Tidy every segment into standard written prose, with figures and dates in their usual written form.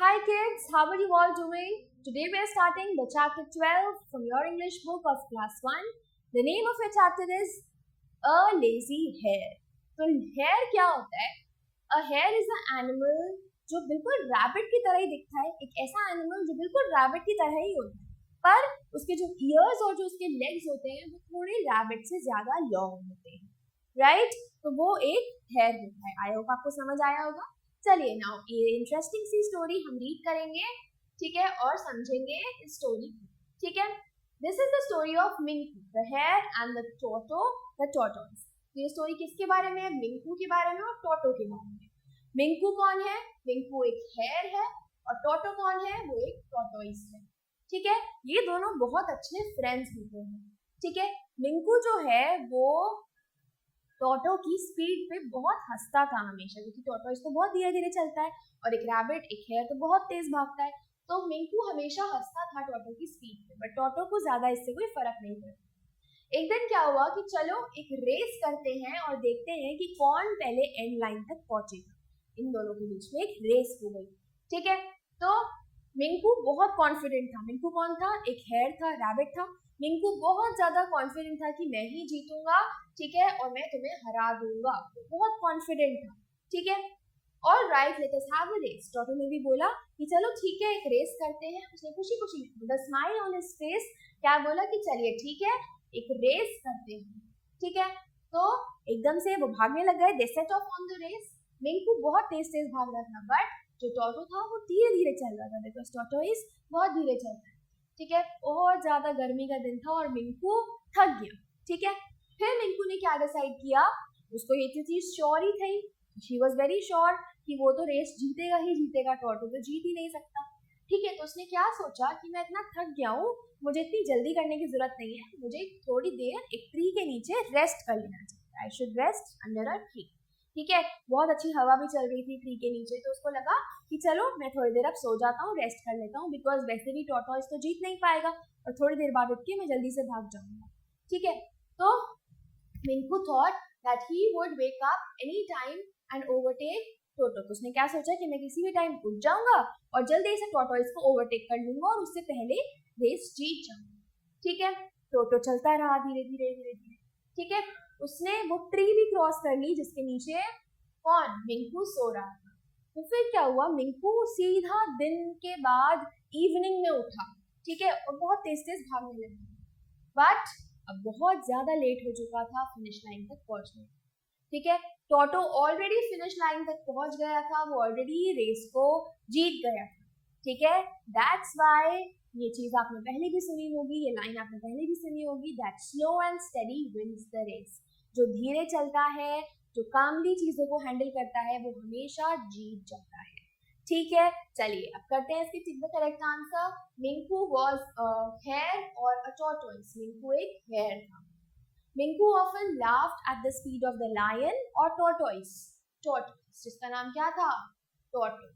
Hi kids, how are you all doing? Today we are starting the chapter 12 from your English book of class 1. The name of your chapter is A Lazy Hare. तो hare क्या होता है? A hare is an animal जो बिल्कुल rabbit की तरह ही दिखता है. एक ऐसा animal जो बिल्कुल rabbit की तरह ही होता है, पर उसके जो ears और जो उसके legs होते हैं वो थोड़े rabbit से ज्यादा long होते हैं, right? तो वो एक hare होता है. I hope आपको समझ आया होगा. चलिए नाउ ये इंटरेस्टिंग सी स्टोरी हम रीड करेंगे, ठीक है, और समझेंगे इस स्टोरी को, ठीक है. This is the story of Minku the hare and the Toto the tortoise. ये स्टोरी किसके बारे में है? मिंकू के बारे में और टोटो के बारे में. मिंकू कौन है? मिंकू एक हेयर है और टोटो कौन है? वो एक टॉर्टोइस है, ठीक है. ये दोनों बहुत अच्छे फ्रेंड्स होते हैं, ठीक है. मिंकू जो है वो टोटो की स्पीड पे बहुत हंसता था हमेशा, क्योंकि टोटो इसको बहुत धीरे धीरे चलता है और एक रैबिट एक हेयर तो बहुत तेज भागता है. तो मिंकू हमेशा हंसता था टोटो की स्पीड पे, बट टोटो को ज्यादा इससे कोई फर्क नहीं पड़ता. एक दिन क्या हुआ कि चलो एक रेस करते हैं और देखते हैं कि कौन पहले एंड लाइन तक पहुंचेगा. इन दोनों के बीच में एक रेस हो गई, ठीक है. तो मिंकू बहुत कॉन्फिडेंट था. मिंकू कौन था? एक हेयर था, रैबिट था. मिंकू बहुत ज्यादा कॉन्फिडेंट था कि मैं ही जीतूंगा, ठीक है, और मैं तुम्हें हरा दूंगा. बहुत कॉन्फिडेंट था, ठीक है. और right, let us have a race. Toto ने भी बोला कि चलो ठीक है एक रेस करते हैं. उसने खुशी खुशी with a smile on his face क्या बोला कि चलिए ठीक है एक रेस करते हैं, ठीक है. तो एकदम से वो भागने लग गए. They set off on the race. Minku बहुत तेज तेज भाग रहा था, बट जो टोटो था वो धीरे धीरे चल रहा था, बिकॉज टोटो इज बहुत धीरे चलता है, ठीक है. बहुत ज्यादा गर्मी का दिन था और मिंकू थक गया, ठीक है. फिर मिंकू ने क्या डिसाइड किया? उसको ये चीज श्योर ही थी, शी वॉज वेरी श्योर कि वो तो रेस जीतेगा ही जीतेगा, टोटो तो जीत ही नहीं सकता, ठीक है. तो उसने क्या सोचा कि मैं इतना थक गया हूँ, मुझे इतनी जल्दी करने की जरूरत नहीं है, मुझे थोड़ी देर एक ट्री के नीचे रेस्ट कर लेना चाहिए. I should rest under a tree, ठीक है. बहुत अच्छी हवा भी चल रही थी ट्री के नीचे, तो उसको लगा कि चलो मैं थोड़ी देर अब सो जाता हूँ, रेस्ट कर लेता हूँ, बिकॉज वैसे भी टॉर्टोइस तो जीत नहीं पाएगा और थोड़ी देर बाद उठ के मैं जल्दी से भाग जाऊंगा, ठीक है. तो Minku thought that he would wake up any time and overtake Toto. तो उसने क्या सोचा कि मैं किसी भी टाइम उठ जाऊंगा और जल्दी से टॉर्टोइस को ओवरटेक कर लूंगा और उससे पहले रेस जीत जाऊंगा, ठीक है. टोटो चलता रहा धीरे धीरे धीरे धीरे, ठीक है. उसने वो ट्री भी क्रॉस कर ली जिसके नीचे कौन? मिंकू सो रहा था. तो फिर क्या हुआ? मिंकू सीधा दिन के बाद इवनिंग में उठा, ठीक है, और बहुत तेज तेज भागने लगा. बट अब बहुत ज्यादा लेट हो चुका था फिनिश लाइन तक पहुंचने, ठीक है. टोटो ऑलरेडी फिनिश लाइन तक पहुंच गया था, वो ऑलरेडी रेस को जीत गया था, ठीक है. दैट्स व्हाई ये चीज आपने पहले भी सुनी होगी, ये लाइन आपने पहले भी सुनी होगी, that slow and steady wins the race. जो धीरे चलता है, जो कामली चीजों को हैंडल करता है, वो हमेशा जीत जाता है, ठीक है. चलिए अब करते हैं इसके tick the correct answer. Minku was a hare और अ टॉर्टोइस. मिंकू एक हेयर था. Minku often laughed at the speed of the lion और टॉर्टोइस. टॉर्टोइस जिसका नाम क्या था? टोटो,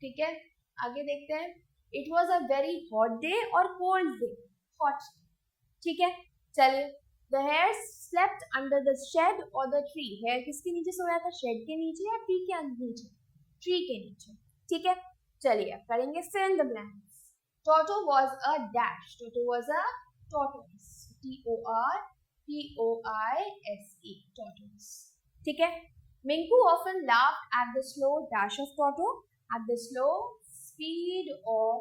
ठीक है. आगे देखते हैं. It was a very hot day और कोल्ड डे. हॉट, ठीक है. चलिए. The hare slept under the shade और द ट्री. हेयर किसके नीचे सो रहा था? शेड के नीचे या ट्री के नीचे? ट्री के नीचे, ठीक है. चलिए अब करेंगे fill in the blanks. Toto was a dash. Toto was a tortoise. T-O-R-T-O-I-S-E. Tortoise, ठीक है. Minku often laughed at the slow dash of Toto, at the slow speed of,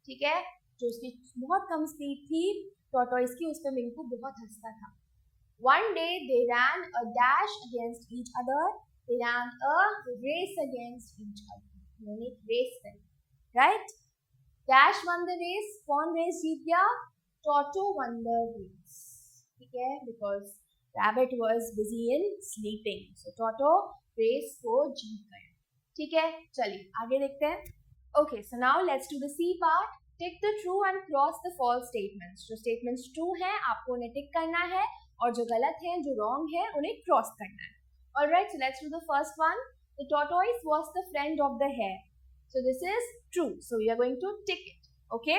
ठीक है, जो उसकी बहुत कम स्पीड थी टॉर्टोइस की, उस पर मिंकू बहुत हंसता था. One day they ran a dash against each other. They ran a race against each other. उन्होंने रेस करी, right. Dash won the race. कौन रेस जीत गया? टोटो वन द रेस, ठीक है, because rabbit was busy in sleeping. So Toto race को जीत गया, ठीक है. चलिए आगे देखते हैं. Okay, so now let's do the C part. Tick the true and cross the false statements. जो स्टेटमेंट्स ट्रू हैं आपको उन्हें टिक करना है और जो गलत है, जो रॉन्ग है, उन्हें क्रॉस करना है. Alright, so let's do the first one. The tortoise was the friend of the hare. So this is true. So we are going to tick it. Okay.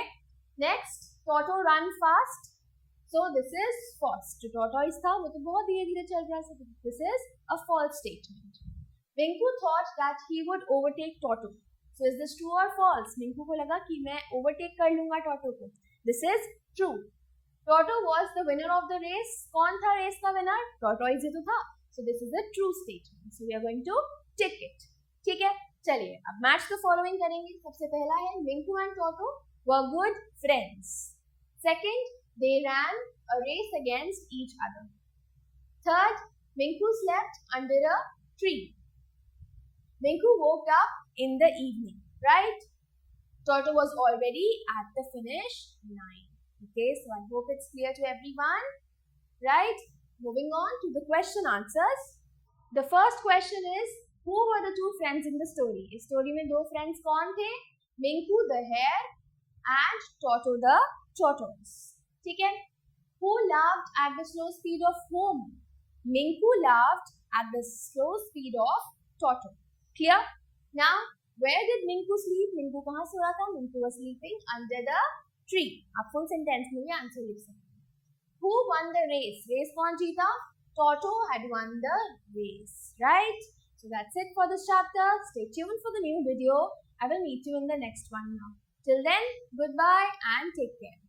Next, Toto run fast. So this is false. जो tortoise था वो तो बहुत धीरे धीरे चल रहा है. This is a false statement. Minku thought that he would overtake Toto. So is this true or false? Minku को लगा कि मैं overtake कर लूंगा टोटो को. This is true. Toto was the winner of the race. कौन था रेस का winner? Tortoise ही तो था. So this is a true statement. So we are going to tick it. ठीक है, चलिए अब match the following करेंगे. सबसे पहला है Minku and Toto were good friends. Second, they ran a race against each other. Third, Minku slept under a tree. Minku woke up in the evening, right? Toto was already at the finish line. Okay, so I hope it's clear to everyone, right? Moving on to the question answers. The first question is, who were the two friends in the story? इस story में दो friends कौन थे? Minku the hare and Toto the tortoise. ठीक है? Who laughed at the slow speed of whom? Minku laughed at the slow speed of Toto. Clear? Now, where did Minku sleep? Minku कहाँ सो रहा था? Minku was sleeping under the tree. आप full sentence में भी answer लिख सकते हैं. Who won the race? Race कौन जीता? Toto had won the race, right? So that's it for this chapter. Stay tuned for the new video. I will meet you in the next one now. Till then, goodbye and take care.